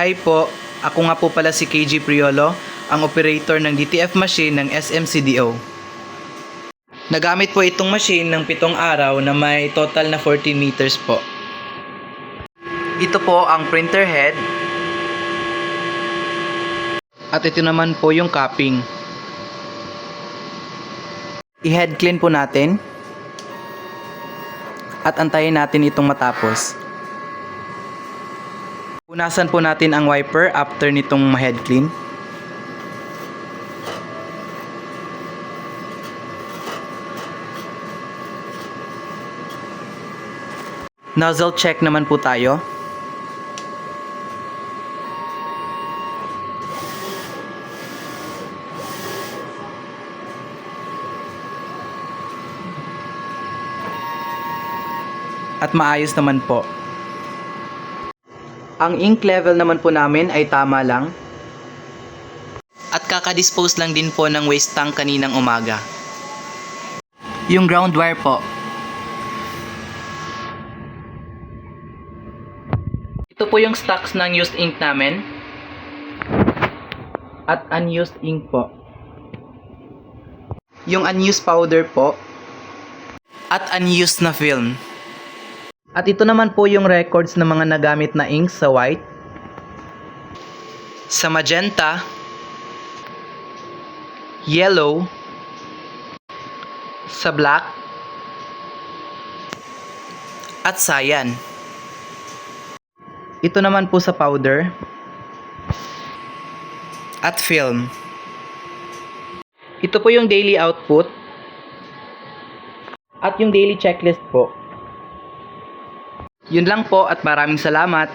Hi po, ako nga po pala si KG Priolo, ang operator ng DTF machine ng SMCDO. Nagamit po itong machine ng 7 araw na may total na 14 meters po. Ito po ang printer head. At ito naman po yung capping. I-head clean po natin. At antayin natin itong matapos. Punasan po natin ang wiper after nitong ma-head clean. Nozzle check naman po tayo. At maayos naman po. Ang ink level naman po namin ay tama lang. At kakadispose lang din po ng waste tank kaninang umaga. Yung ground wire po. Ito po yung stocks ng used ink namin. At unused ink po. Yung unused powder po. At unused na film. At ito naman po yung records ng mga nagamit na ink sa white, sa magenta, yellow, sa black, at cyan. Ito naman po sa powder, at film. Ito po yung daily output, at yung daily checklist po. Yun lang po at maraming salamat.